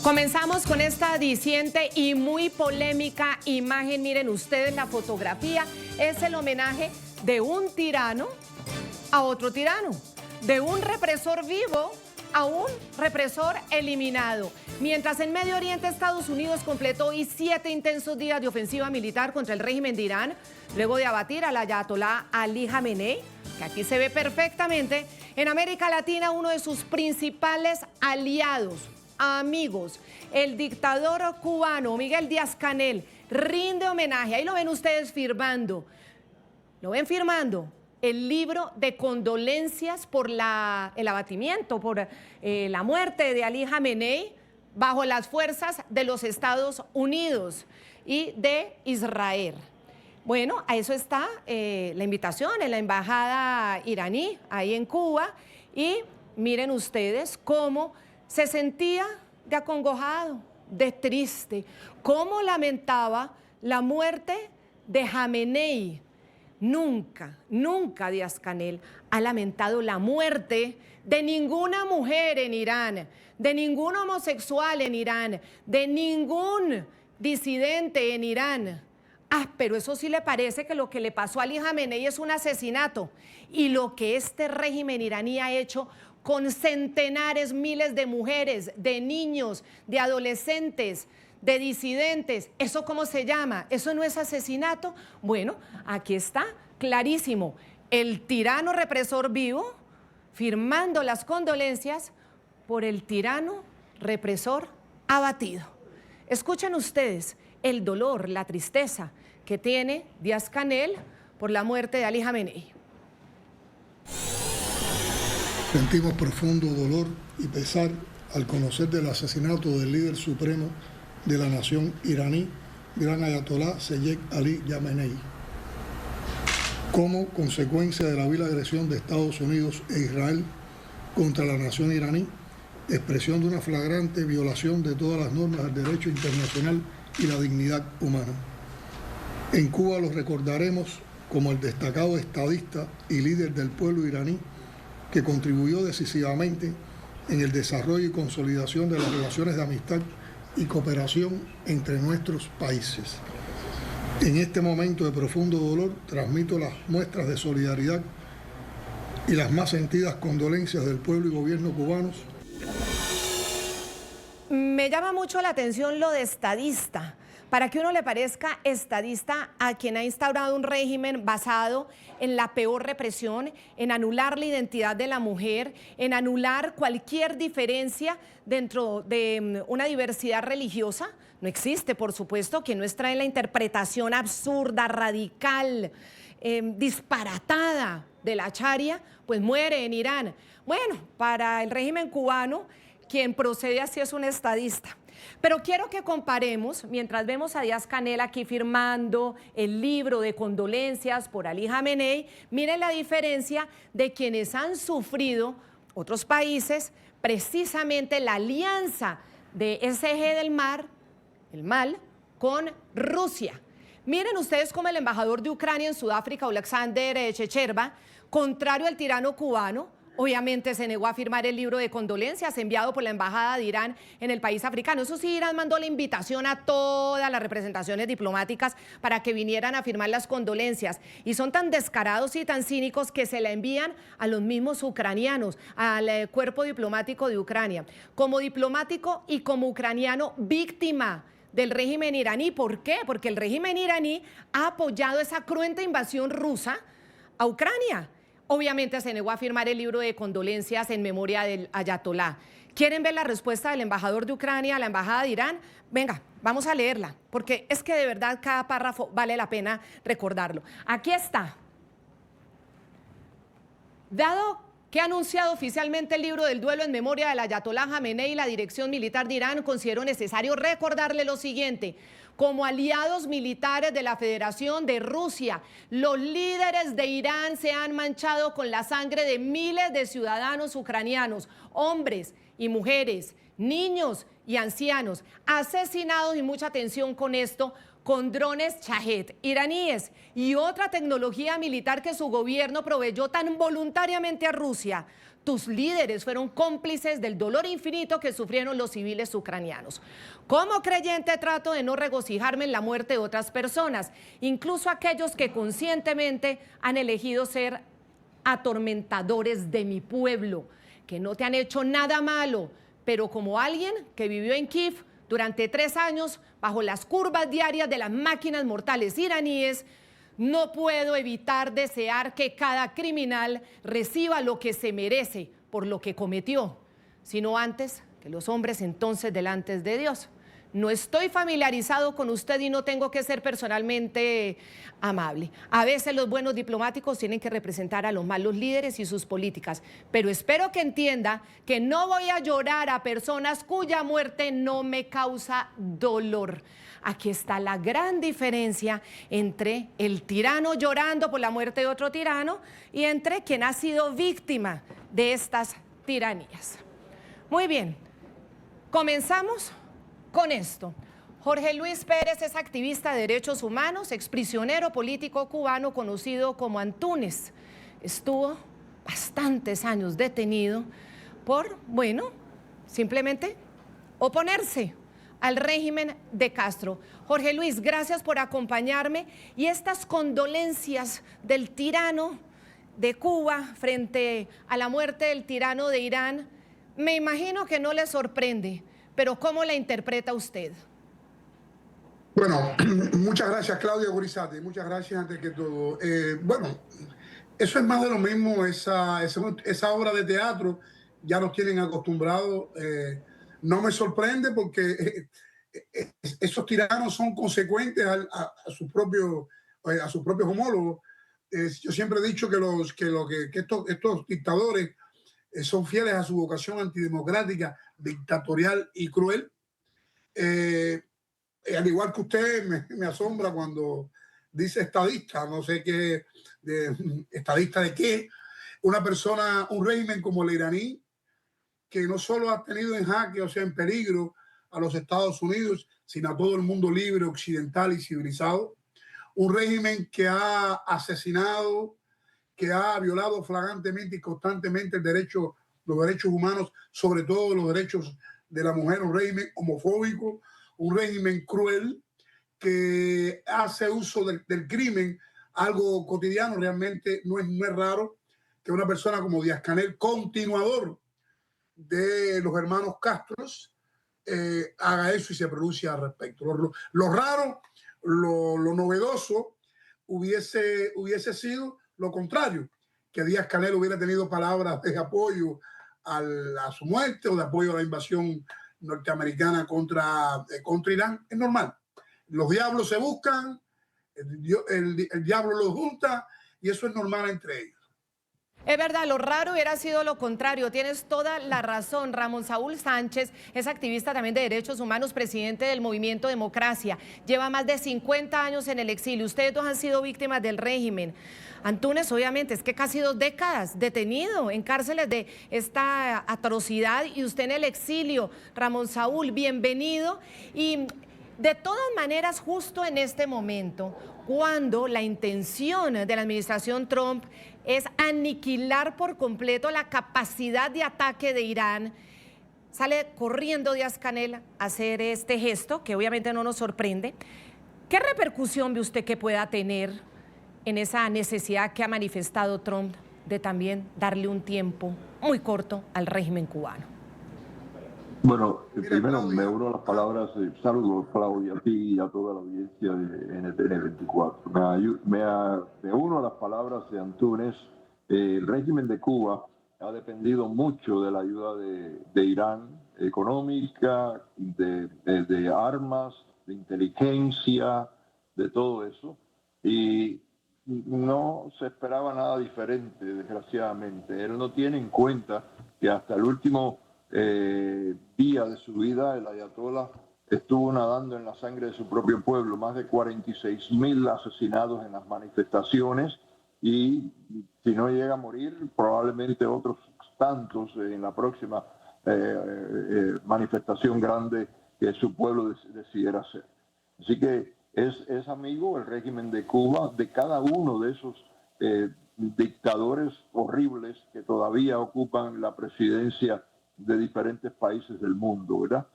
Comenzamos con esta diciente y muy polémica imagen. Miren ustedes la fotografía. Es el homenaje de un tirano a otro tirano, de un represor vivo a un represor eliminado. Mientras en Medio Oriente, Estados Unidos completó hoy 7 intensos días de ofensiva militar contra el régimen de Irán, luego de abatir al ayatolá Ali Jamenei, que aquí se ve perfectamente. En América Latina, uno de sus principales aliados, amigos, el dictador cubano Miguel Díaz-Canel, rinde homenaje. Ahí lo ven ustedes firmando. Lo ven firmando el libro de condolencias por el abatimiento, por la muerte de Ali Jamenei bajo las fuerzas de los Estados Unidos y de Israel. Bueno, a eso está la invitación en la embajada iraní, ahí en Cuba, y miren ustedes cómo se sentía de acongojado, de triste, cómo lamentaba la muerte de Jamenei. Nunca, nunca Díaz-Canel ha lamentado la muerte de ninguna mujer en Irán, de ningún homosexual en Irán, de ningún disidente en Irán. Pero eso sí le parece que lo que le pasó a Ali Jamenei es un asesinato. Y lo que este régimen iraní ha hecho con centenares, miles de mujeres, de niños, de adolescentes, de disidentes, ¿eso cómo se llama? ¿Eso no es asesinato? Bueno, aquí está clarísimo, el tirano represor vivo firmando las condolencias por el tirano represor abatido. Escuchen ustedes el dolor, la tristeza que tiene Díaz-Canel por la muerte de Ali Jamenei. Sentimos profundo dolor y pesar al conocer del asesinato del líder supremo de la nación iraní, gran ayatolá Seyyed Ali Jamenei, como consecuencia de la vil agresión de Estados Unidos e Israel contra la nación iraní, expresión de una flagrante violación de todas las normas del derecho internacional y la dignidad humana. En Cuba lo recordaremos como el destacado estadista y líder del pueblo iraní que contribuyó decisivamente en el desarrollo y consolidación de las relaciones de amistad y cooperación entre nuestros países. En este momento de profundo dolor transmito las muestras de solidaridad y las más sentidas condolencias del pueblo y gobierno cubanos. Me llama mucho la atención lo de estadista. Para que uno le parezca estadista a quien ha instaurado un régimen basado en la peor represión, en anular la identidad de la mujer, en anular cualquier diferencia dentro de una diversidad religiosa. No existe, por supuesto, quien no extrae la interpretación absurda, radical, disparatada de la Sharia, pues muere en Irán. Bueno, para el régimen cubano, quien procede así es un estadista. Pero quiero que comparemos, mientras vemos a Díaz-Canel aquí firmando el libro de condolencias por Ali Jamenei, miren la diferencia de quienes han sufrido, otros países, precisamente la alianza de ese eje del mar, el mal, con Rusia. Miren ustedes cómo el embajador de Ucrania en Sudáfrica, Oleksandr Checherba, contrario al tirano cubano, obviamente se negó a firmar el libro de condolencias enviado por la embajada de Irán en el país africano. Eso sí, Irán mandó la invitación a todas las representaciones diplomáticas para que vinieran a firmar las condolencias. Y son tan descarados y tan cínicos que se la envían a los mismos ucranianos, al cuerpo diplomático de Ucrania. Como diplomático y como ucraniano víctima del régimen iraní. ¿Por qué? Porque el régimen iraní ha apoyado esa cruenta invasión rusa a Ucrania. Obviamente se negó a firmar el libro de condolencias en memoria del ayatolá. ¿Quieren ver la respuesta del embajador de Ucrania a la embajada de Irán? Venga, vamos a leerla, porque es que de verdad cada párrafo vale la pena recordarlo. Aquí está. Dado que ha anunciado oficialmente el libro del duelo en memoria del ayatolá Jamenei, la dirección militar de Irán consideró necesario recordarle lo siguiente. Como aliados militares de la Federación de Rusia, los líderes de Irán se han manchado con la sangre de miles de ciudadanos ucranianos, hombres y mujeres, niños y ancianos, asesinados, y mucha atención con esto, con drones Shahed iraníes y otra tecnología militar que su gobierno proveyó tan voluntariamente a Rusia. tus líderes fueron cómplices del dolor infinito que sufrieron los civiles ucranianos. Como creyente trato de no regocijarme en la muerte de otras personas, incluso aquellos que conscientemente han elegido ser atormentadores de mi pueblo, que no te han hecho nada malo, pero como alguien que vivió en Kiev durante 3 años bajo las curvas diarias de las máquinas mortales iraníes, no puedo evitar desear que cada criminal reciba lo que se merece por lo que cometió, sino antes que los hombres entonces delante de Dios. No estoy familiarizado con usted y no tengo que ser personalmente amable. A veces los buenos diplomáticos tienen que representar a los malos líderes y sus políticas, pero espero que entienda que no voy a llorar a personas cuya muerte no me causa dolor. Aquí está la gran diferencia entre el tirano llorando por la muerte de otro tirano y entre quien ha sido víctima de estas tiranías. Muy bien, comenzamos con esto. Jorge Luis Pérez es activista de derechos humanos, exprisionero político cubano conocido como Antúnez. Estuvo bastantes años detenido por, bueno, simplemente oponerse al régimen de Castro. Jorge Luis, gracias por acompañarme y estas condolencias del tirano de Cuba frente a la muerte del tirano de Irán, me imagino que no le sorprende, pero ¿cómo la interpreta usted? Bueno, muchas gracias, Claudia Gorizate, muchas gracias antes que todo. Bueno, eso es más de lo mismo, esa obra de teatro ya nos tienen acostumbrados. No me sorprende porque esos tiranos son consecuentes a sus propios homólogos. Yo siempre he dicho que estos dictadores son fieles a su vocación antidemocrática, dictatorial y cruel. Al igual que usted, me asombra cuando dice estadista, no sé qué, estadista de qué, un régimen como el iraní, que no solo ha tenido en jaque, o sea, en peligro a los Estados Unidos, sino a todo el mundo libre, occidental y civilizado. Un régimen que ha asesinado, que ha violado flagrantemente y constantemente los derechos humanos, sobre todo los derechos de la mujer, un régimen homofóbico, un régimen cruel que hace uso del crimen, algo cotidiano. Realmente no es raro que una persona como Díaz-Canel, continuador de los hermanos Castros, haga eso y se pronuncie al respecto. Lo raro, lo novedoso hubiese sido lo contrario, que Díaz-Canel hubiera tenido palabras de apoyo a su muerte o de apoyo a la invasión norteamericana contra Irán. Es normal. Los diablos se buscan, el diablo los junta y eso es normal entre ellos. Es verdad, lo raro hubiera sido lo contrario. Tienes toda la razón. Ramón Saúl Sánchez es activista también de derechos humanos, presidente del Movimiento Democracia. Lleva más de 50 años en el exilio. Ustedes dos han sido víctimas del régimen. Antúnez, obviamente, es que casi 2 décadas detenido en cárceles de esta atrocidad y usted en el exilio. Ramón Saúl, bienvenido. Y de todas maneras, justo en este momento, cuando la intención de la administración Trump es aniquilar por completo la capacidad de ataque de Irán, sale corriendo Díaz-Canel a hacer este gesto, que obviamente no nos sorprende. ¿Qué repercusión ve usted que pueda tener en esa necesidad que ha manifestado Trump de también darle un tiempo muy corto al régimen cubano? Bueno, primero me uno a las palabras, saludos Claudia, a ti y a toda la audiencia de NTN 24. Me uno a las palabras de Antúnez. El régimen de Cuba ha dependido mucho de la ayuda de Irán, económica, de armas, de inteligencia, de todo eso. Y no se esperaba nada diferente, desgraciadamente. Él no tiene en cuenta que hasta el último día de su vida, el ayatolá estuvo nadando en la sangre de su propio pueblo, más de 46.000 asesinados en las manifestaciones y si no llega a morir, probablemente otros tantos en la próxima manifestación grande que su pueblo decidiera hacer. Así que es amigo el régimen de Cuba de cada uno de esos dictadores horribles que todavía ocupan la presidencia de diferentes países del mundo, ¿verdad?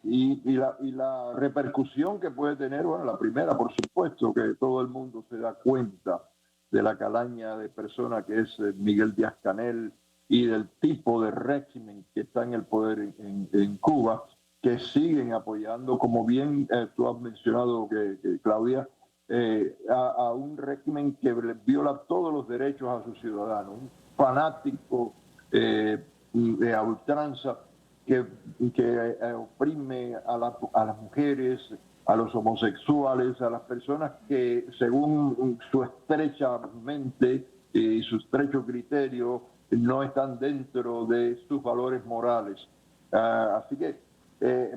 Y la repercusión que puede tener, bueno, la primera, por supuesto, que todo el mundo se da cuenta de la calaña de persona que es Miguel Díaz-Canel y del tipo de régimen que está en el poder en Cuba, que siguen apoyando, como bien tú has mencionado, Claudia, a un régimen que viola todos los derechos a sus ciudadanos, un fanático de a ultranza que oprime a las mujeres, a los homosexuales, a las personas que según su estrecha mente y su estrecho criterio no están dentro de sus valores morales. Así que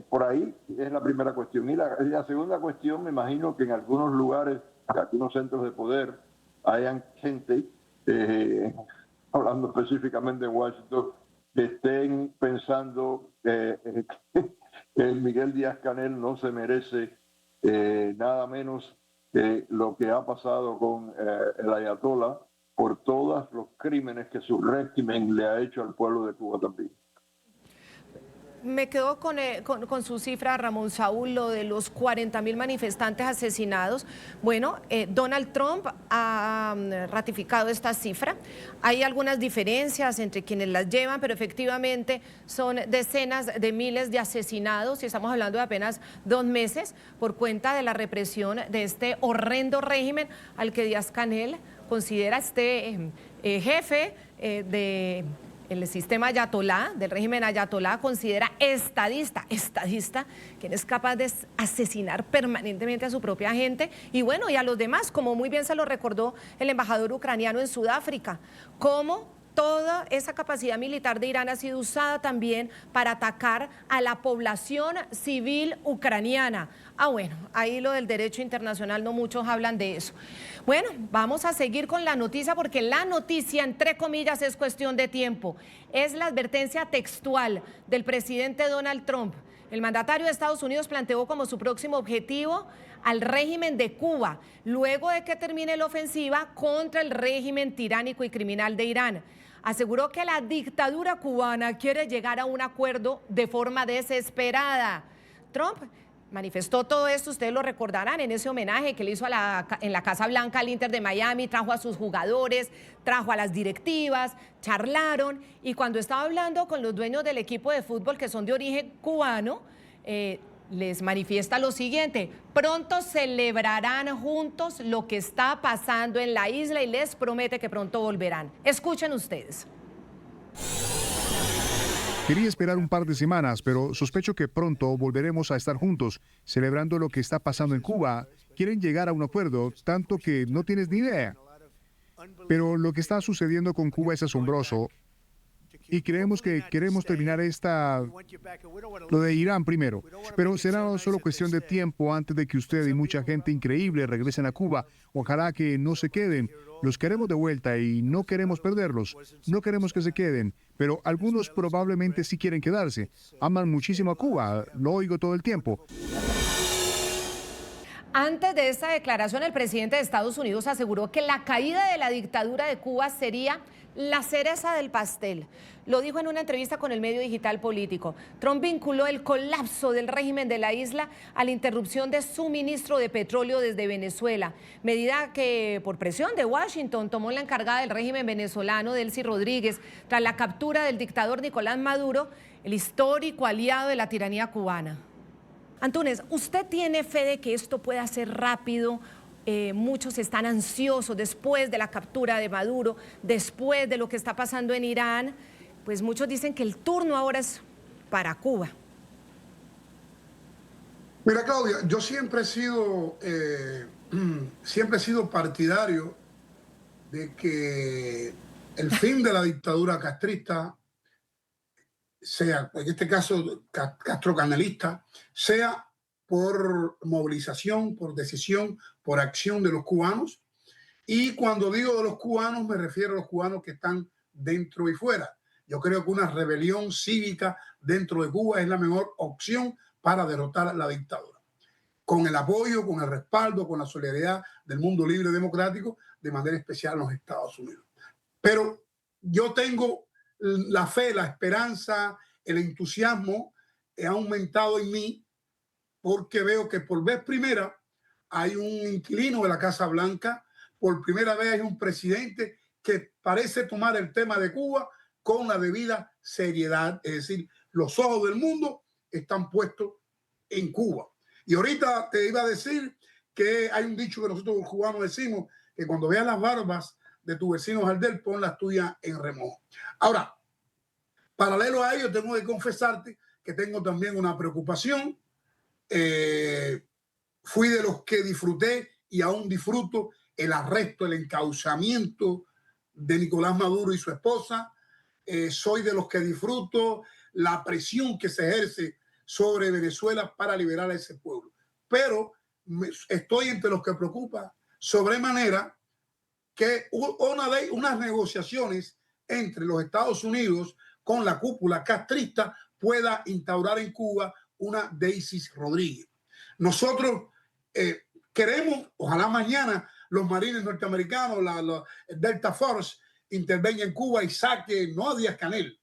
por ahí es la primera cuestión. Y la segunda cuestión, me imagino que en algunos lugares, en algunos centros de poder, hayan gente, hablando específicamente de Washington, que estén pensando que Miguel Díaz-Canel no se merece nada menos que lo que ha pasado con el Ayatollah por todos los crímenes que su régimen le ha hecho al pueblo de Cuba también. Me quedo con su cifra, Ramón Saúl, lo de los 40.000 manifestantes asesinados. Bueno, Donald Trump ha ratificado esta cifra. Hay algunas diferencias entre quienes las llevan, pero efectivamente son decenas de miles de asesinados, y estamos hablando de apenas 2 meses, por cuenta de la represión de este horrendo régimen al que Díaz-Canel considera jefe el sistema ayatolá, del régimen ayatolá, considera estadista, quien es capaz de asesinar permanentemente a su propia gente y bueno, y a los demás, como muy bien se lo recordó el embajador ucraniano en Sudáfrica, cómo toda esa capacidad militar de Irán ha sido usada también para atacar a la población civil ucraniana. Bueno, ahí lo del derecho internacional no muchos hablan de eso. Bueno, vamos a seguir con la noticia porque la noticia, entre comillas, es cuestión de tiempo. Es la advertencia textual del presidente Donald Trump. El mandatario de Estados Unidos planteó como su próximo objetivo al régimen de Cuba, luego de que termine la ofensiva contra el régimen tiránico y criminal de Irán. Aseguró que la dictadura cubana quiere llegar a un acuerdo de forma desesperada. Trump manifestó todo esto, ustedes lo recordarán, en ese homenaje que le hizo en la Casa Blanca al Inter de Miami, trajo a sus jugadores, trajo a las directivas, charlaron, y cuando estaba hablando con los dueños del equipo de fútbol que son de origen cubano, les manifiesta lo siguiente: pronto celebrarán juntos lo que está pasando en la isla y les promete que pronto volverán. Escuchen ustedes. Quería esperar un par de semanas, pero sospecho que pronto volveremos a estar juntos, celebrando lo que está pasando en Cuba. Quieren llegar a un acuerdo, tanto que no tienes ni idea. Pero lo que está sucediendo con Cuba es asombroso. Y creemos que queremos terminar lo de Irán primero. Pero será solo cuestión de tiempo antes de que usted y mucha gente increíble regresen a Cuba. Ojalá que no se queden. Los queremos de vuelta y no queremos perderlos. No queremos que se queden. Pero algunos probablemente sí quieren quedarse. Aman muchísimo a Cuba. Lo oigo todo el tiempo. Antes de esta declaración, el presidente de Estados Unidos aseguró que la caída de la dictadura de Cuba sería la cereza del pastel. Lo dijo en una entrevista con el medio digital Político. Trump vinculó el colapso del régimen de la isla a la interrupción de suministro de petróleo desde Venezuela, medida que por presión de Washington tomó la encargada del régimen venezolano, Delcy Rodríguez, tras la captura del dictador Nicolás Maduro, el histórico aliado de la tiranía cubana. Antúnez, ¿usted tiene fe de que esto pueda ser rápido? Muchos están ansiosos después de la captura de Maduro, después de lo que está pasando en Irán, pues muchos dicen que el turno ahora es para Cuba. Mira, Claudia, yo siempre he sido partidario de que el fin de la dictadura castrista sea, en este caso castrocanelista, sea por movilización, por decisión, por acción de los cubanos. Y cuando digo de los cubanos, me refiero a los cubanos que están dentro y fuera. Yo creo que una rebelión cívica dentro de Cuba es la mejor opción para derrotar la dictadura. Con el apoyo, con el respaldo, con la solidaridad del mundo libre y democrático, de manera especial en los Estados Unidos. Pero yo tengo la fe, la esperanza, el entusiasmo ha aumentado en mí porque veo que por vez primera hay un inquilino de la Casa Blanca, por primera vez hay un presidente que parece tomar el tema de Cuba con la debida seriedad, es decir, los ojos del mundo están puestos en Cuba. Y ahorita te iba a decir que hay un dicho que nosotros los cubanos decimos, que cuando veas las barbas de tu vecino Jardel, pon las tuyas en remojo. Ahora, paralelo a ello, tengo que confesarte que tengo también una preocupación. Fui de los que disfruté y aún disfruto el arresto, el encauzamiento de Nicolás Maduro y su esposa. Soy de los que disfruto la presión que se ejerce sobre Venezuela para liberar a ese pueblo. Pero estoy entre los que preocupa sobremanera que unas negociaciones entre los Estados Unidos con la cúpula castrista pueda instaurar en Cuba una Deisis Rodríguez. Nosotros queremos, ojalá mañana los marines norteamericanos, la Delta Force, intervenga en Cuba y saque, no a Díaz-Canel,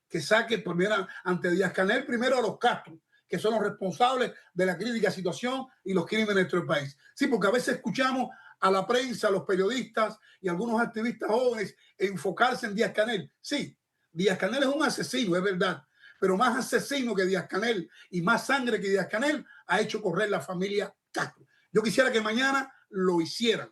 que saque primero, ante Díaz-Canel primero a los Castro, que son los responsables de la crítica situación y los crímenes de nuestro país. Sí, porque a veces escuchamos a la prensa, a los periodistas y algunos activistas jóvenes enfocarse en Díaz-Canel. Sí, Díaz-Canel es un asesino, es verdad, pero más asesino que Díaz-Canel y más sangre que Díaz-Canel ha hecho correr la familia Castro. Yo quisiera que mañana lo hicieran,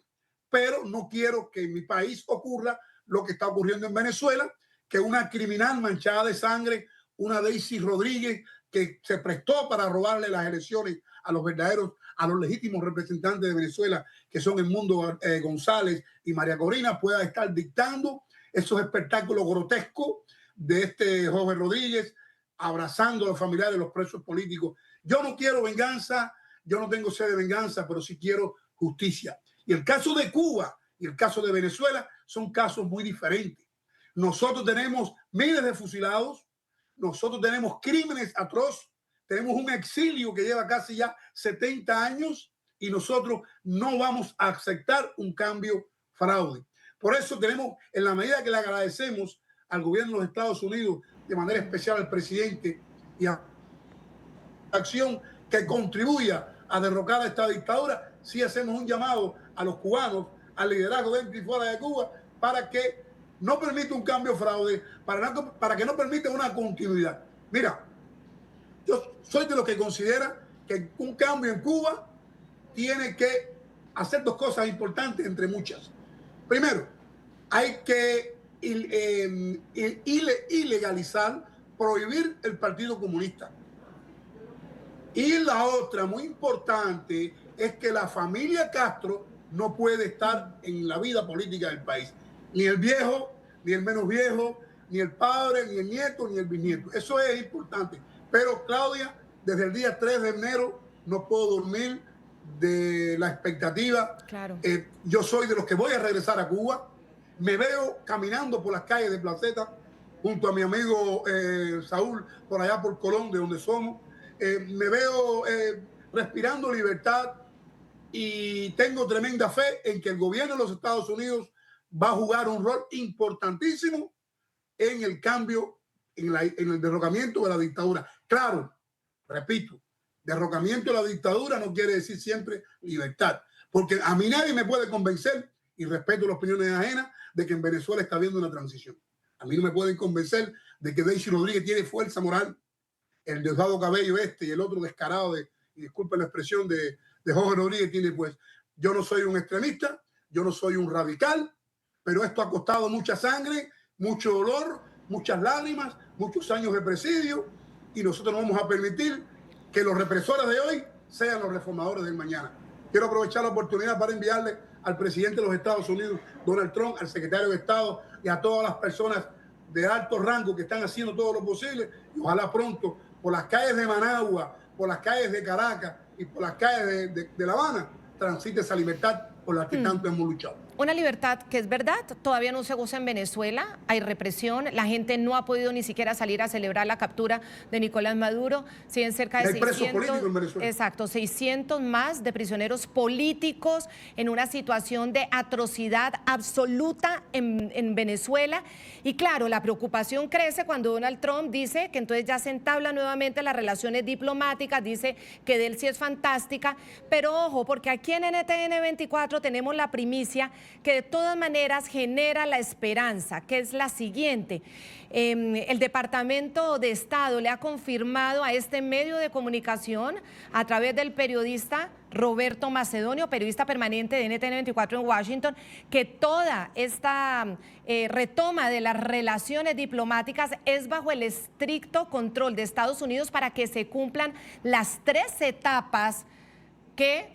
pero no quiero que en mi país ocurra lo que está ocurriendo en Venezuela, que una criminal manchada de sangre, una Deisis Rodríguez, que se prestó para robarle las elecciones a los verdaderos, a los legítimos representantes de Venezuela, que son Edmundo González y María Corina, pueda estar dictando esos espectáculos grotescos de este joven Rodríguez, abrazando a los familiares de los presos políticos. Yo no quiero venganza, yo no tengo sed de venganza, pero sí quiero justicia. Y el caso de Cuba y el caso de Venezuela son casos muy diferentes. Nosotros tenemos miles de fusilados, nosotros tenemos crímenes atroces, tenemos un exilio que lleva casi ya 70 años y nosotros no vamos a aceptar un cambio fraude. Por eso tenemos, en la medida que le agradecemos al gobierno de los Estados Unidos, de manera especial al presidente y a la acción que contribuya a derrocar a esta dictadura, sí hacemos un llamado a los cubanos, al liderazgo dentro y fuera de Cuba, para que no permita un cambio fraude, para que no permita una continuidad. Mira, yo soy de los que considera que un cambio en Cuba tiene que hacer dos cosas importantes entre muchas. Primero, hay que ilegalizar, prohibir el Partido Comunista. Y la otra, muy importante, es que la familia Castro no puede estar en la vida política del país. Ni el viejo, ni el menos viejo, ni el padre, ni el nieto, ni el bisnieto. Eso es importante. Pero, Claudia, desde el día 3 de enero no puedo dormir de la expectativa. Claro. Yo soy de los que voy a regresar a Cuba. Me veo caminando por las calles de Placeta junto a mi amigo Saúl, por allá por Colón, de donde somos. Me veo respirando libertad y tengo tremenda fe en que el gobierno de los Estados Unidos va a jugar un rol importantísimo en el cambio, en el derrocamiento de la dictadura. Claro, repito, derrocamiento de la dictadura no quiere decir siempre libertad, porque a mí nadie me puede convencer, y respeto las opiniones ajenas, de que en Venezuela está habiendo una transición. A mí no me pueden convencer de que Deisis Rodríguez tiene fuerza moral, el Diosdado Cabello y el otro descarado, y disculpen la expresión, de Jorge Rodríguez tiene, pues. Yo no soy un extremista, yo no soy un radical, pero esto ha costado mucha sangre, mucho dolor, muchas lágrimas, muchos años de presidio, y nosotros no vamos a permitir que los represores de hoy sean los reformadores del mañana. Quiero aprovechar la oportunidad para enviarle al presidente de los Estados Unidos, Donald Trump, al secretario de Estado y a todas las personas de alto rango que están haciendo todo lo posible, y ojalá pronto por las calles de Managua, por las calles de Caracas y por las calles de La Habana transite esa libertad por la que tanto hemos luchado. una libertad que es verdad, todavía no se goza en Venezuela, hay represión, la gente no ha podido ni siquiera salir a celebrar la captura de Nicolás Maduro, siguen cerca de 600, exacto, 600 más de prisioneros políticos en una situación de atrocidad absoluta en Venezuela. Y claro, la preocupación crece cuando Donald Trump dice que entonces ya se entablan nuevamente las relaciones diplomáticas, dice que de él sí es fantástica, pero ojo, porque aquí en NTN 24 tenemos la primicia que de todas maneras genera la esperanza, que es la siguiente. El Departamento de Estado le ha confirmado a este medio de comunicación a través del periodista Roberto Macedonio, periodista permanente de NTN 24 en Washington, que toda esta retoma de las relaciones diplomáticas es bajo el estricto control de Estados Unidos para que se cumplan las 3 etapas que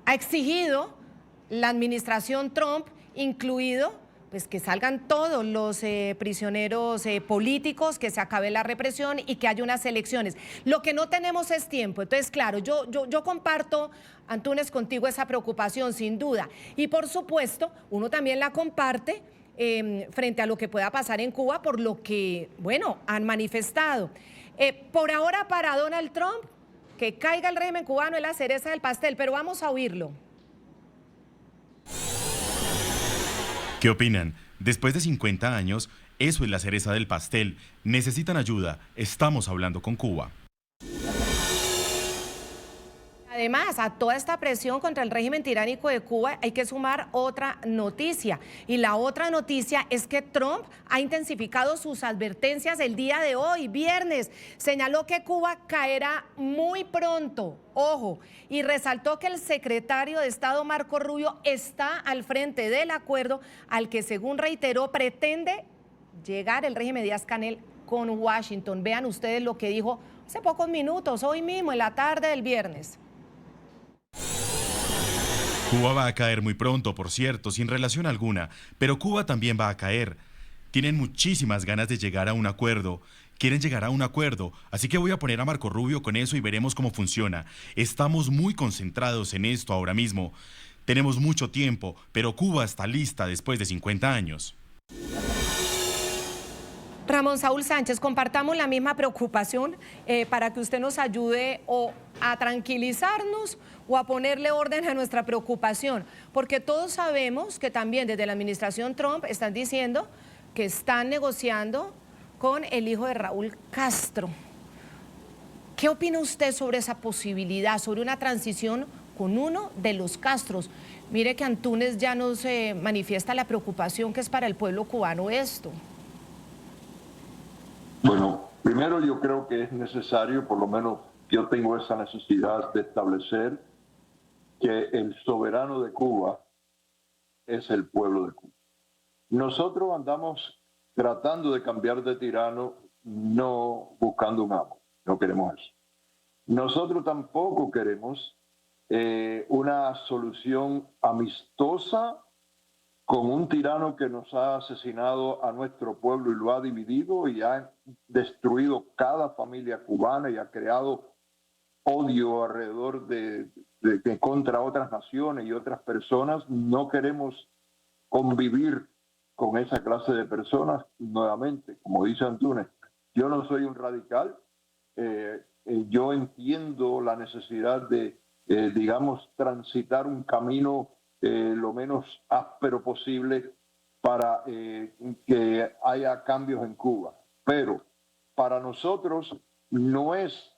ha exigido la administración Trump, incluido pues que salgan todos los prisioneros políticos, que se acabe la represión y que haya unas elecciones. Lo que no tenemos es tiempo. Entonces, claro, yo comparto, Antúnez, contigo esa preocupación, sin duda. Y por supuesto, uno también la comparte frente a lo que pueda pasar en Cuba, por lo que, bueno, han manifestado. Por ahora, para Donald Trump, que caiga el régimen cubano es la cereza del pastel, pero vamos a oírlo. ¿Qué opinan? Después de 50 años, eso es la cereza del pastel. Necesitan ayuda. Estamos hablando con Cuba. Además, a toda esta presión contra el régimen tiránico de Cuba hay que sumar otra noticia. Y la otra noticia es que Trump ha intensificado sus advertencias el día de hoy, viernes. Señaló que Cuba caerá muy pronto, ojo, y resaltó que el secretario de Estado Marco Rubio está al frente del acuerdo al que, según reiteró, pretende llegar el régimen Díaz-Canel con Washington. Vean ustedes lo que dijo hace pocos minutos, hoy mismo, en la tarde del viernes. Cuba va a caer muy pronto, por cierto, sin relación alguna, pero Cuba también va a caer. Tienen muchísimas ganas de llegar a un acuerdo, quieren llegar a un acuerdo, así que voy a poner a Marco Rubio con eso y veremos cómo funciona. Estamos muy concentrados en esto ahora mismo. Tenemos mucho tiempo, pero Cuba está lista después de 50 años. Ramón Saúl Sánchez, compartamos la misma preocupación para que usted nos ayude o a tranquilizarnos o a ponerle orden a nuestra preocupación, porque todos sabemos que también desde la administración Trump están diciendo que están negociando con el hijo de Raúl Castro. ¿Qué opina usted sobre esa posibilidad, sobre una transición con uno de los Castros? Mire que Antúnez ya nos manifiesta la preocupación que es para el pueblo cubano esto. Bueno, primero yo creo que es necesario, por lo menos yo tengo esa necesidad de establecer que el soberano de Cuba es el pueblo de Cuba. Nosotros andamos tratando de cambiar de tirano, no buscando un amo, no queremos eso. Nosotros tampoco queremos una solución amistosa con un tirano que nos ha asesinado a nuestro pueblo y lo ha dividido y ha destruido cada familia cubana y ha creado odio alrededor de contra otras naciones y otras personas. No queremos convivir con esa clase de personas nuevamente. Como dice Antúnez, yo no soy un radical, yo entiendo la necesidad de, digamos, transitar un camino lo menos áspero posible para que haya cambios en Cuba. Pero para nosotros no es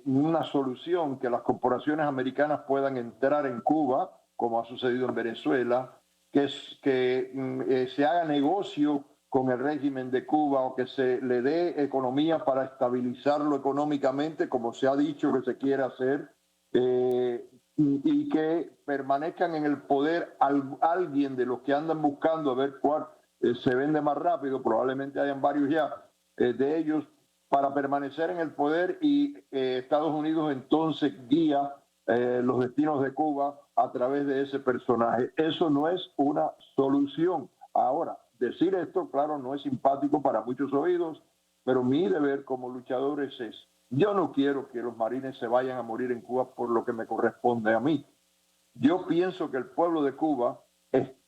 una solución que las corporaciones americanas puedan entrar en Cuba, como ha sucedido en Venezuela, que se haga negocio con el régimen de Cuba o que se le dé economía para estabilizarlo económicamente, como se ha dicho que se quiere hacer, y que permanezcan en el poder alguien de los que andan buscando a ver cuál se vende más rápido, probablemente hayan varios ya de ellos, para permanecer en el poder y Estados Unidos entonces guía los destinos de Cuba a través de ese personaje. Eso no es una solución. Ahora, decir esto, claro, no es simpático para muchos oídos, pero mi deber como luchadores es: yo no quiero que los marines se vayan a morir en Cuba por lo que me corresponde a mí. Yo pienso que el pueblo de Cuba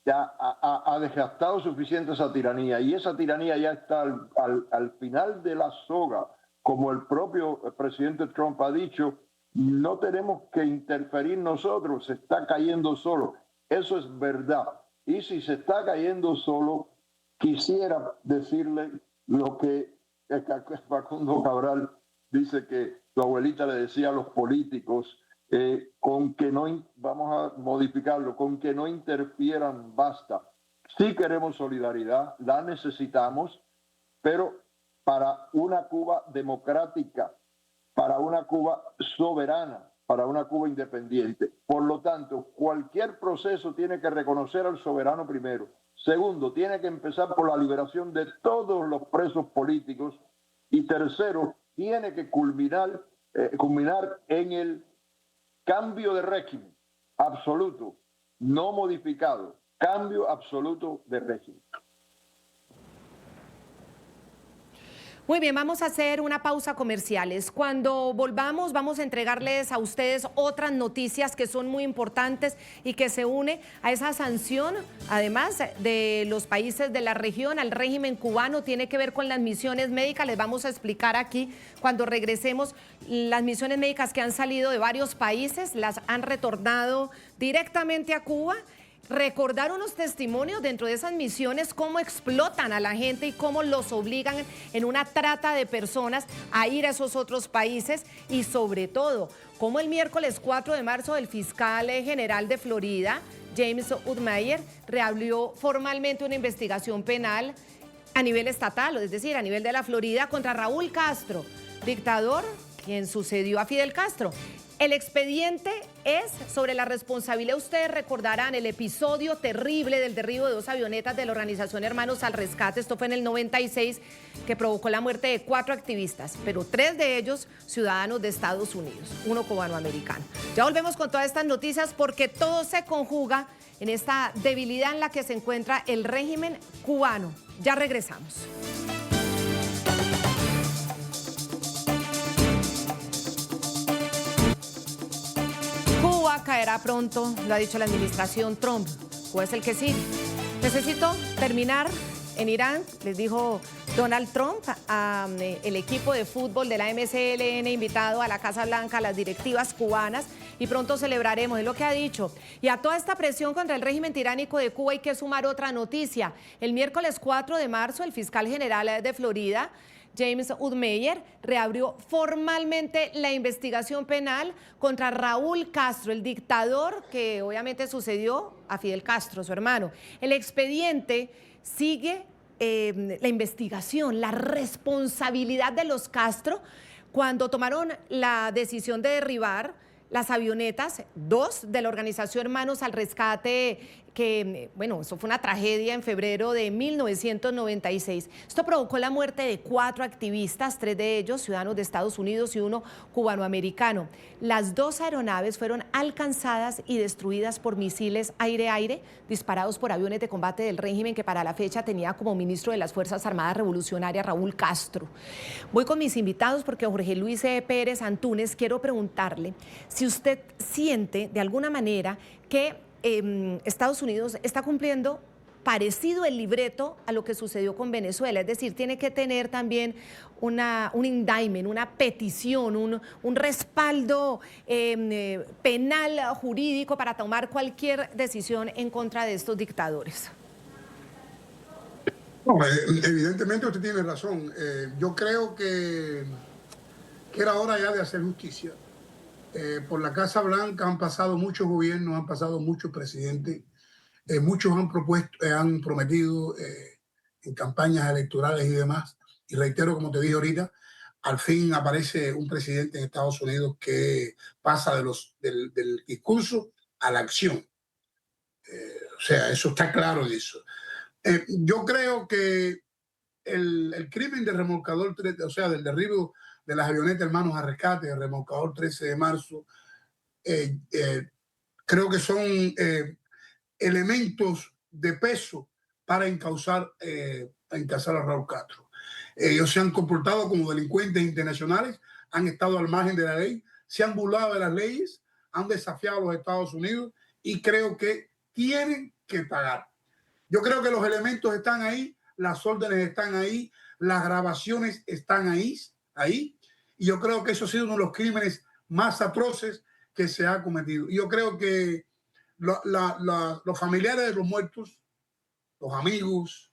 ha desgastado suficiente esa tiranía, y esa tiranía ya está al final de la soga. Como el propio presidente Trump ha dicho, no tenemos que interferir nosotros, se está cayendo solo. Eso es verdad. Y si se está cayendo solo, quisiera decirle lo que Facundo Cabral dice que su abuelita le decía a los políticos, con que no, vamos a modificarlo, con que no interfieran basta. Sí queremos solidaridad, la necesitamos, pero para una Cuba democrática, para una Cuba soberana, para una Cuba independiente. Por lo tanto, cualquier proceso tiene que reconocer al soberano primero. Segundo, tiene que empezar por la liberación de todos los presos políticos. Y tercero, tiene que culminar en el cambio de régimen absoluto, no modificado, cambio absoluto de régimen. Muy bien, vamos a hacer una pausa comerciales. Cuando volvamos, vamos a entregarles a ustedes otras noticias que son muy importantes y que se une a esa sanción, además de los países de la región, al régimen cubano, tiene que ver con las misiones médicas. Les vamos a explicar aquí, cuando regresemos, las misiones médicas que han salido de varios países, las han retornado directamente a Cuba. Recordar unos testimonios dentro de esas misiones, cómo explotan a la gente y cómo los obligan en una trata de personas a ir a esos otros países, y sobre todo, cómo el miércoles 4 de marzo el fiscal general de Florida, James Udmeyer, reabrió formalmente una investigación penal a nivel estatal, es decir, a nivel de la Florida, contra Raúl Castro, dictador quien sucedió a Fidel Castro. El expediente es sobre la responsabilidad, ustedes recordarán el episodio terrible del derribo de 2 avionetas de la organización Hermanos al Rescate, esto fue en el 96, que provocó la muerte de 4 activistas, pero 3 de ellos ciudadanos de Estados Unidos, 1 cubano-americano. Ya volvemos con todas estas noticias porque todo se conjuga en esta debilidad en la que se encuentra el régimen cubano. Ya regresamos. Caerá pronto, lo ha dicho la administración Trump, o es el que sigue. Necesito terminar en Irán, les dijo Donald Trump al equipo de fútbol de la MSLN invitado a la Casa Blanca, a las directivas cubanas, y pronto celebraremos, es lo que ha dicho. Y a toda esta presión contra el régimen tiránico de Cuba hay que sumar otra noticia. El miércoles 4 de marzo, el fiscal general de Florida, James Udmeyer, reabrió formalmente la investigación penal contra Raúl Castro, el dictador que obviamente sucedió a Fidel Castro, su hermano. El expediente sigue la investigación, la responsabilidad de los Castro cuando tomaron la decisión de derribar las avionetas, 2 de la organización Hermanos al Rescate, que, bueno, eso fue una tragedia en febrero de 1996. Esto provocó la muerte de 4 activistas, 3 de ellos ciudadanos de Estados Unidos y 1 cubanoamericano. Las 2 aeronaves fueron alcanzadas y destruidas por misiles aire-aire disparados por aviones de combate del régimen que para la fecha tenía como ministro de las Fuerzas Armadas Revolucionarias Raúl Castro. Voy con mis invitados porque Jorge Luis Pérez Antúnez, quiero preguntarle si usted siente de alguna manera que Estados Unidos está cumpliendo parecido el libreto a lo que sucedió con Venezuela, es decir, tiene que tener también un indictment, una petición, un respaldo penal jurídico para tomar cualquier decisión en contra de estos dictadores. No, evidentemente usted tiene razón. Yo creo que era hora ya de hacer justicia. Por la Casa Blanca han pasado muchos gobiernos, han pasado muchos presidentes, muchos han prometido en campañas electorales y demás. Y reitero, como te dije ahorita, al fin aparece un presidente en Estados Unidos que pasa del discurso a la acción. O sea, eso está claro de eso. Yo creo que el crimen del remolcador, o sea, del derribo de las avionetas Hermanos al Rescate, el remolcador 13 de marzo, creo que son elementos de peso para encauzar a Raúl Castro. Ellos se han comportado como delincuentes internacionales, han estado al margen de la ley, se han burlado de las leyes, han desafiado a los Estados Unidos y creo que tienen que pagar. Yo creo que los elementos están ahí, las órdenes están ahí, las grabaciones están ahí, y yo creo que eso ha sido uno de los crímenes más atroces que se ha cometido. Y yo creo que los familiares de los muertos, los amigos,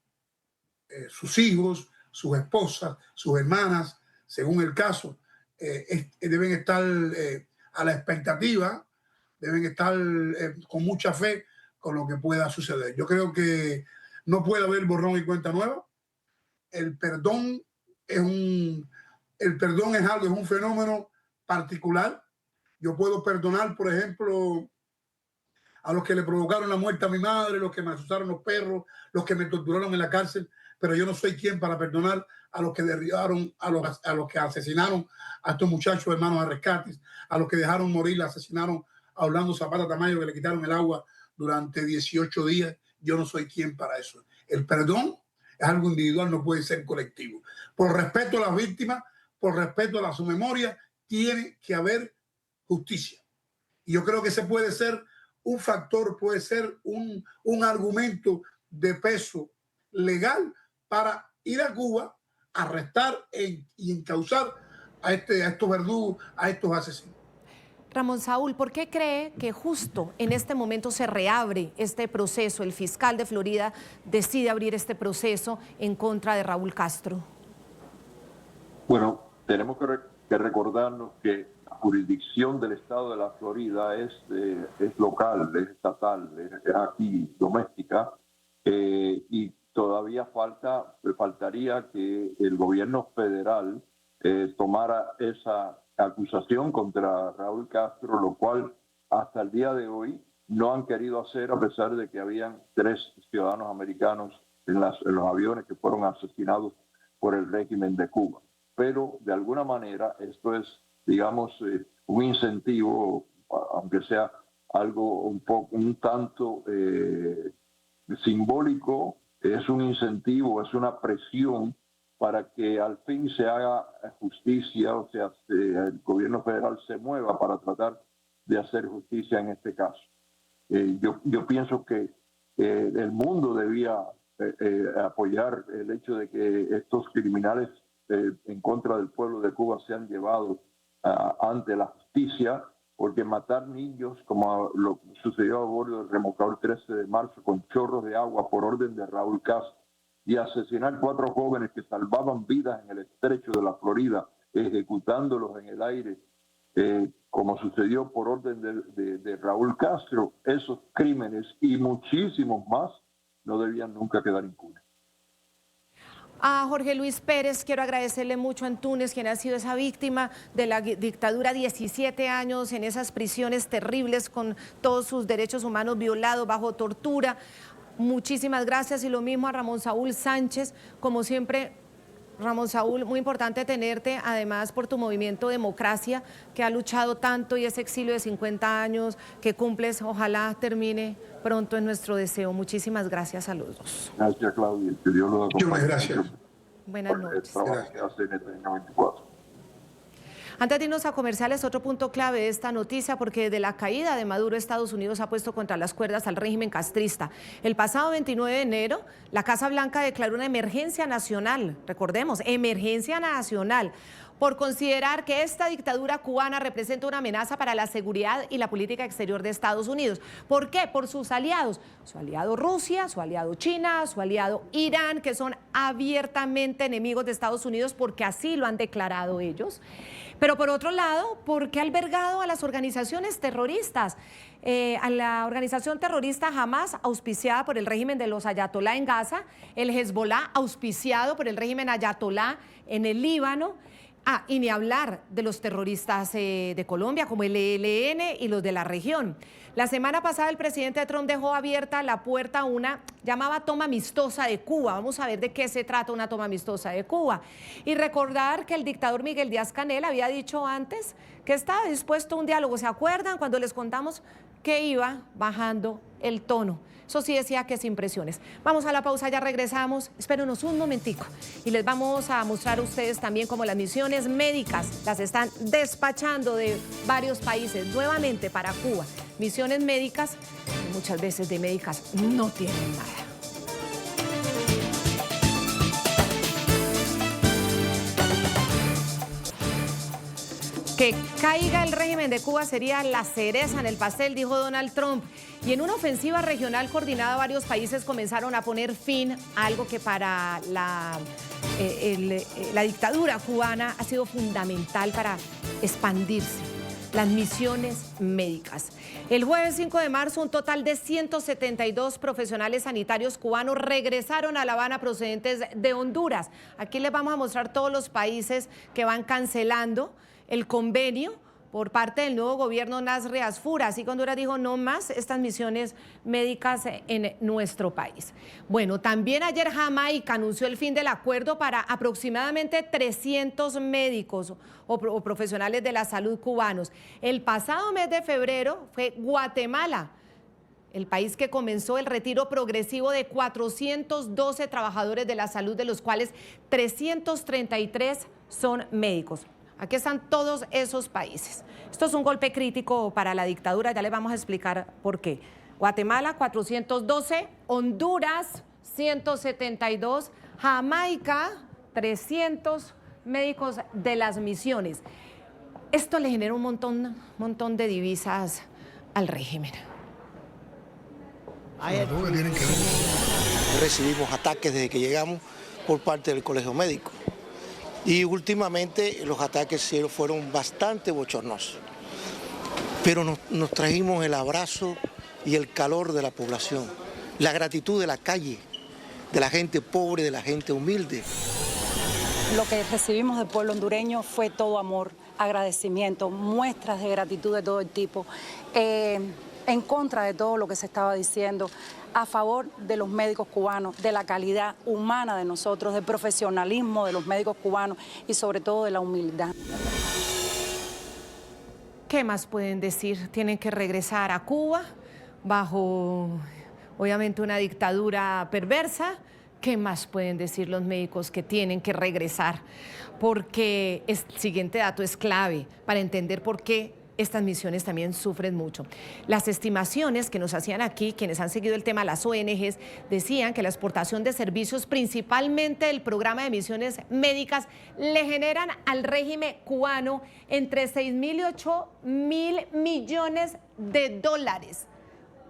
sus hijos, sus esposas, sus hermanas, según el caso, deben estar a la expectativa, deben estar con mucha fe con lo que pueda suceder. Yo creo que no puede haber borrón y cuenta nueva. El perdón es un fenómeno particular. Yo puedo perdonar, por ejemplo, a los que le provocaron la muerte a mi madre, los que me asustaron los perros, los que me torturaron en la cárcel, pero yo no soy quien para perdonar a los que derribaron, a los que asesinaron a estos muchachos hermanos a rescates, a los que dejaron morir, asesinaron a Orlando Zapata Tamayo, que le quitaron el agua durante 18 días. Yo no soy quien para eso. El perdón es algo individual, no puede ser colectivo. Por respeto a las víctimas, por respeto a su memoria, tiene que haber justicia. Y yo creo que ese puede ser un factor, puede ser un argumento de peso legal para ir a Cuba, arrestar y encauzar a estos verdugos, a estos asesinos. Ramón Saúl, ¿por qué cree que justo en este momento se reabre este proceso? El fiscal de Florida decide abrir este proceso en contra de Raúl Castro. Bueno, tenemos que recordarnos que la jurisdicción del estado de la Florida es local, es estatal, es aquí doméstica, y todavía faltaría que el gobierno federal tomara esa acusación contra Raúl Castro, lo cual hasta el día de hoy no han querido hacer, a pesar de que habían 3 ciudadanos americanos en los aviones que fueron asesinados por el régimen de Cuba. Pero de alguna manera esto es, digamos, un incentivo, aunque sea algo un tanto simbólico, es un incentivo, es una presión para que al fin se haga justicia, o sea, el gobierno federal se mueva para tratar de hacer justicia en este caso. Yo pienso que el mundo debía apoyar el hecho de que estos criminales en contra del pueblo de Cuba sean llevados ante la justicia, porque matar niños, como lo sucedió a bordo del remolcador 13 de marzo con chorros de agua por orden de Raúl Castro, y asesinar 4 jóvenes que salvaban vidas en el estrecho de la Florida, ejecutándolos en el aire, como sucedió por orden de Raúl Castro, esos crímenes y muchísimos más no debían nunca quedar impunes. A Jorge Luis Pérez quiero agradecerle mucho, en Túnez, quien ha sido esa víctima de la dictadura, 17 años en esas prisiones terribles con todos sus derechos humanos violados, bajo tortura. Muchísimas gracias, y lo mismo a Ramón Saúl Sánchez. Como siempre, Ramón Saúl, muy importante tenerte, además por tu movimiento Democracia, que ha luchado tanto, y ese exilio de 50 años que cumples, ojalá termine pronto, en nuestro deseo. Muchísimas gracias a los dos. Gracias, Claudia. Que Dios los acompañe. Muchas gracias. Buenas noches. Gracias. Antes de irnos a comerciales, otro punto clave de esta noticia, porque de la caída de Maduro, Estados Unidos ha puesto contra las cuerdas al régimen castrista. El pasado 29 de enero, la Casa Blanca declaró una emergencia nacional, recordemos, emergencia nacional, por considerar que esta dictadura cubana representa una amenaza para la seguridad y la política exterior de Estados Unidos. ¿Por qué? Por sus aliados, su aliado Rusia, su aliado China, su aliado Irán, que son abiertamente enemigos de Estados Unidos porque así lo han declarado ellos. Pero por otro lado, porque ha albergado a las organizaciones terroristas, a la organización terrorista Hamas, auspiciada por el régimen de los ayatolá en Gaza, el Hezbollah, auspiciado por el régimen ayatolá en el Líbano. Y ni hablar de los terroristas de Colombia, como el ELN y los de la región. La semana pasada el presidente Trump dejó abierta la puerta a una, llamaba toma amistosa de Cuba. Vamos a ver de qué se trata una toma amistosa de Cuba. Y recordar que el dictador Miguel Díaz-Canel había dicho antes que estaba dispuesto a un diálogo. ¿Se acuerdan cuando les contamos que iba bajando el tono? Eso sí decía que sin presiones. Vamos a la pausa, ya regresamos. Espérenos un momentico y les vamos a mostrar a ustedes también cómo las misiones médicas las están despachando de varios países nuevamente para Cuba. Misiones médicas muchas veces de médicas no tienen nada. Que caiga el régimen de Cuba sería la cereza en el pastel, dijo Donald Trump. Y en una ofensiva regional coordinada, varios países comenzaron a poner fin a algo que para la dictadura cubana ha sido fundamental para expandirse: las misiones médicas. El jueves 5 de marzo, un total de 172 profesionales sanitarios cubanos regresaron a La Habana procedentes de Honduras. Aquí les vamos a mostrar todos los países que van cancelando el convenio por parte del nuevo gobierno Nasri Asfur. Así que Honduras dijo no más estas misiones médicas en nuestro país. Bueno, también ayer Jamaica anunció el fin del acuerdo para aproximadamente 300 médicos o profesionales de la salud cubanos. El pasado mes de febrero fue Guatemala el país que comenzó el retiro progresivo de 412 trabajadores de la salud, de los cuales 333 son médicos. Aquí están todos esos países. Esto es un golpe crítico para la dictadura, ya les vamos a explicar por qué. Guatemala, 412, Honduras, 172, Jamaica, 300 médicos de las misiones. Esto le genera un montón de divisas al régimen. Recibimos ataques desde que llegamos por parte del Colegio Médico. Y últimamente los ataques fueron bastante bochornosos. Pero nos trajimos el abrazo y el calor de la población, la gratitud de la calle, de la gente pobre, de la gente humilde. Lo que recibimos del pueblo hondureño fue todo amor, agradecimiento, muestras de gratitud de todo el tipo, en contra de todo lo que se estaba diciendo, a favor de los médicos cubanos, de la calidad humana de nosotros, del profesionalismo de los médicos cubanos y sobre todo de la humildad. ¿Qué más pueden decir? Tienen que regresar a Cuba bajo, obviamente, una dictadura perversa. ¿Qué más pueden decir los médicos? Que tienen que regresar, porque el siguiente dato es clave para entender por qué estas misiones también sufren mucho. Las estimaciones que nos hacían aquí, quienes han seguido el tema, las ONGs, decían que la exportación de servicios, principalmente el programa de misiones médicas, le generan al régimen cubano entre 6.000 y 8.000 millones de dólares.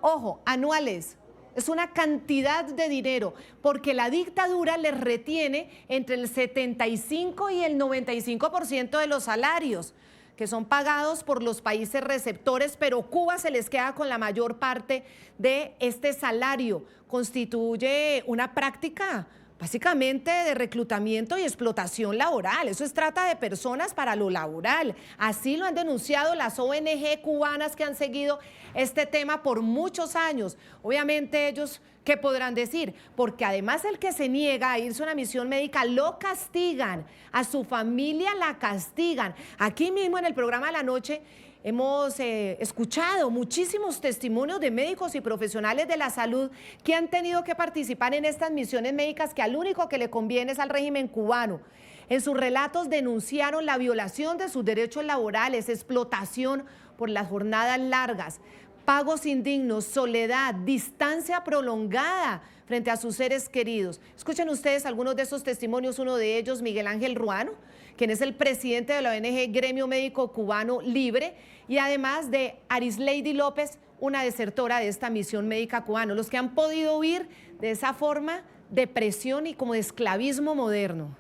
Ojo, anuales. Es una cantidad de dinero, porque la dictadura les retiene entre el 75 y el 95% de los salarios, que son pagados por los países receptores, pero Cuba se les queda con la mayor parte de este salario. Constituye una práctica básicamente de reclutamiento y explotación laboral. Eso es trata de personas para lo laboral. Así lo han denunciado las ONG cubanas que han seguido este tema por muchos años. Obviamente ellos, ¿qué podrán decir? Porque además el que se niega a irse a una misión médica lo castigan, a su familia la castigan. Aquí mismo en el programa de la noche hemos escuchado muchísimos testimonios de médicos y profesionales de la salud que han tenido que participar en estas misiones médicas que al único que le conviene es al régimen cubano. En sus relatos denunciaron la violación de sus derechos laborales, explotación por las jornadas largas, pagos indignos, soledad, distancia prolongada frente a sus seres queridos. Escuchen ustedes algunos de esos testimonios, uno de ellos, Miguel Ángel Ruano, quien es el presidente de la ONG Gremio Médico Cubano Libre, y además de Arisleidy López, una desertora de esta misión médica cubana, los que han podido huir de esa forma de presión y como de esclavismo moderno.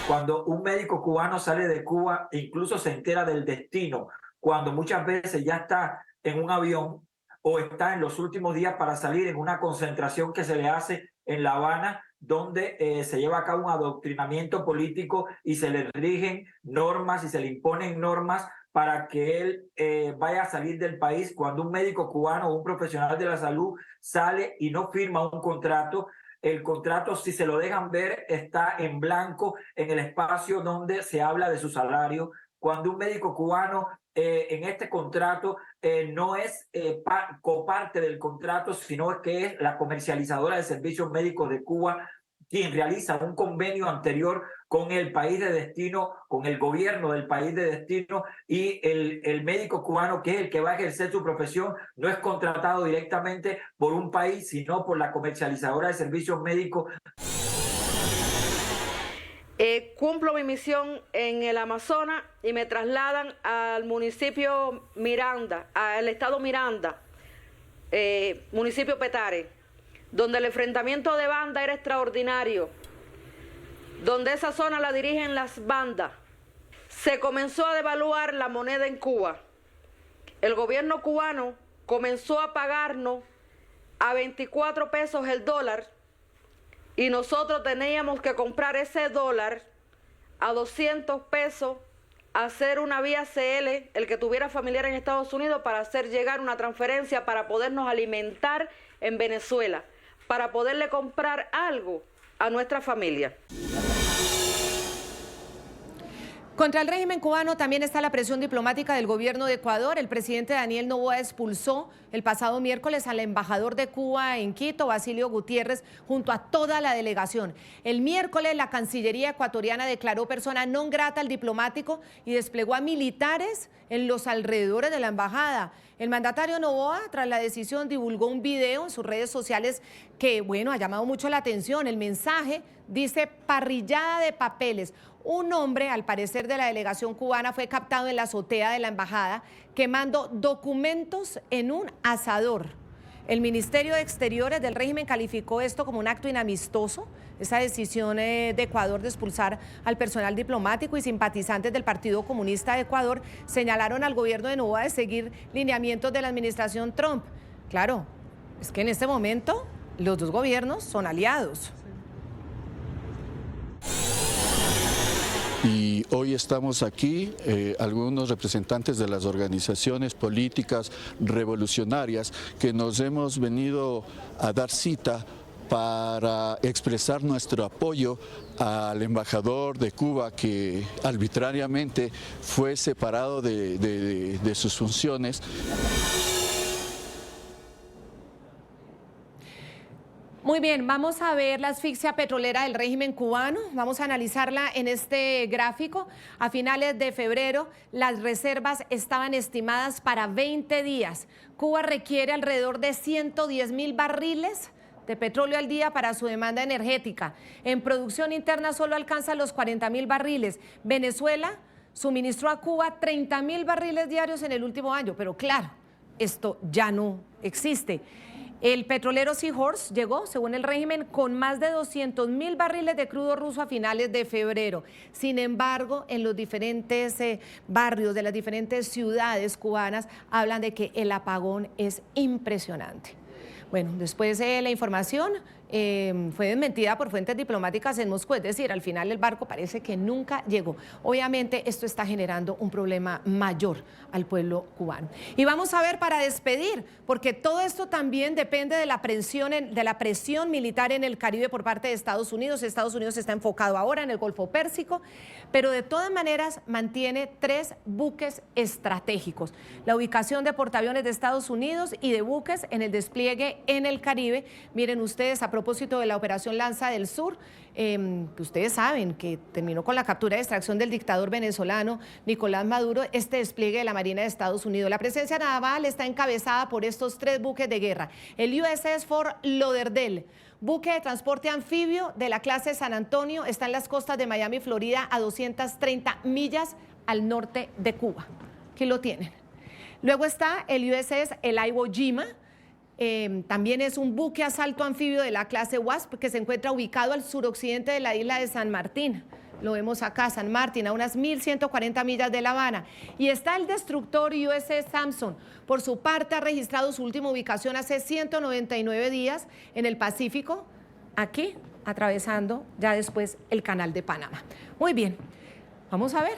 Cuando un médico cubano sale de Cuba e incluso se entera del destino, cuando muchas veces ya está en un avión o está en los últimos días para salir en una concentración que se le hace en La Habana, donde se lleva a cabo un adoctrinamiento político y se le rigen normas y se le imponen normas para que él vaya a salir del país. Cuando un médico cubano o un profesional de la salud sale y no firma un contrato, el contrato, si se lo dejan ver, está en blanco en el espacio donde se habla de su salario. Cuando un médico cubano en este contrato no es coparte del contrato, sino que es la comercializadora de servicios médicos de Cuba, quien realiza un convenio anterior con el país de destino, con el gobierno del país de destino, y el médico cubano, que es el que va a ejercer su profesión, no es contratado directamente por un país, sino por la comercializadora de servicios médicos. Cumplo mi misión en el Amazonas y me trasladan al municipio Miranda, al estado Miranda, municipio Petare, donde el enfrentamiento de banda era extraordinario, donde esa zona la dirigen las bandas. Se comenzó a devaluar la moneda en Cuba. El gobierno cubano comenzó a pagarnos a 24 pesos el dólar, y nosotros teníamos que comprar ese dólar a 200 pesos, hacer una vía CL, el que tuviera familiar en Estados Unidos, para hacer llegar una transferencia para podernos alimentar en Venezuela, para poderle comprar algo a nuestra familia. Contra el régimen cubano también está la presión diplomática del gobierno de Ecuador. El presidente Daniel Noboa expulsó el pasado miércoles al embajador de Cuba en Quito, Basilio Gutiérrez, junto a toda la delegación. El miércoles la Cancillería ecuatoriana declaró persona non grata al diplomático y desplegó a militares en los alrededores de la embajada. El mandatario Noboa, tras la decisión, divulgó un video en sus redes sociales que, bueno, ha llamado mucho la atención. El mensaje dice: parrillada de papeles. Un hombre, al parecer de la delegación cubana, fue captado en la azotea de la embajada quemando documentos en un asador. El Ministerio de Exteriores del régimen calificó esto como un acto inamistoso, esa decisión de Ecuador de expulsar al personal diplomático, y simpatizantes del Partido Comunista de Ecuador señalaron al gobierno de Noboa de seguir lineamientos de la administración Trump. Claro, es que en este momento los dos gobiernos son aliados. Y hoy estamos aquí, algunos representantes de las organizaciones políticas revolucionarias que nos hemos venido a dar cita para expresar nuestro apoyo al embajador de Cuba, que arbitrariamente fue separado de sus funciones. Muy bien, vamos a ver la asfixia petrolera del régimen cubano. Vamos a analizarla en este gráfico. A finales de febrero, las reservas estaban estimadas para 20 días. Cuba requiere alrededor de 110.000 barriles de petróleo al día para su demanda energética. En producción interna solo alcanza los 40.000 barriles. Venezuela suministró a Cuba 30.000 barriles diarios en el último año, pero claro, esto ya no existe. El petrolero Seahorse llegó, según el régimen, con más de 200.000 barriles de crudo ruso a finales de febrero. Sin embargo, en los diferentes barrios de las diferentes ciudades cubanas hablan de que el apagón es impresionante. Bueno, después la información fue desmentida por fuentes diplomáticas en Moscú, es decir, al final el barco parece que nunca llegó. Obviamente esto está generando un problema mayor al pueblo cubano. Y vamos a ver, para despedir, porque todo esto también depende de la presión militar en el Caribe por parte de Estados Unidos. Estados Unidos está enfocado ahora en el Golfo Pérsico, pero de todas maneras mantiene 3 buques estratégicos. La ubicación de portaaviones de Estados Unidos y de buques en el despliegue en el Caribe. Miren ustedes, a propósito de la operación Lanza del Sur, que ustedes saben que terminó con la captura y extracción del dictador venezolano Nicolás Maduro, este despliegue de la Marina de Estados Unidos. La presencia naval está encabezada por estos 3 buques de guerra. El USS Fort Lauderdale, buque de transporte anfibio de la clase San Antonio, está en las costas de Miami, Florida, a 230 millas al norte de Cuba. Aquí lo tienen. Luego está el USS Iwo Jima. También es un buque asalto anfibio de la clase Wasp, que se encuentra ubicado al suroccidente de la isla de San Martín. Lo vemos acá, San Martín, a unas 1.140 millas de La Habana. Y está el destructor USS Samson. Por su parte, ha registrado su última ubicación hace 199 días en el Pacífico, aquí, atravesando ya después el Canal de Panamá. Muy bien, vamos a ver.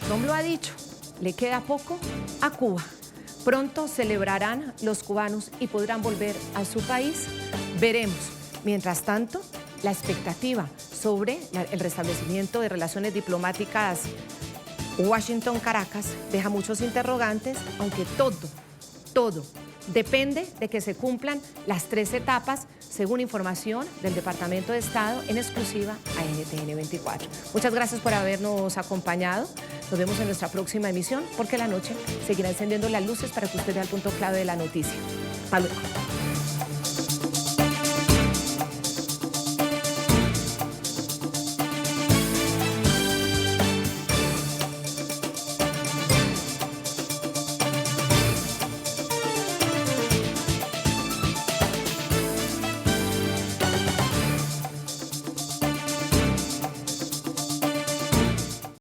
Trump lo ha dicho, le queda poco a Cuba. Pronto celebrarán los cubanos y podrán volver a su país. Veremos. Mientras tanto, la expectativa sobre el restablecimiento de relaciones diplomáticas Washington-Caracas deja muchos interrogantes, aunque todo depende de que se cumplan las 3 etapas según información del Departamento de Estado en exclusiva a NTN 24. Muchas gracias por habernos acompañado. Nos vemos en nuestra próxima emisión, porque la noche seguirá encendiendo las luces para que usted vea el punto clave de la noticia. Hasta luego.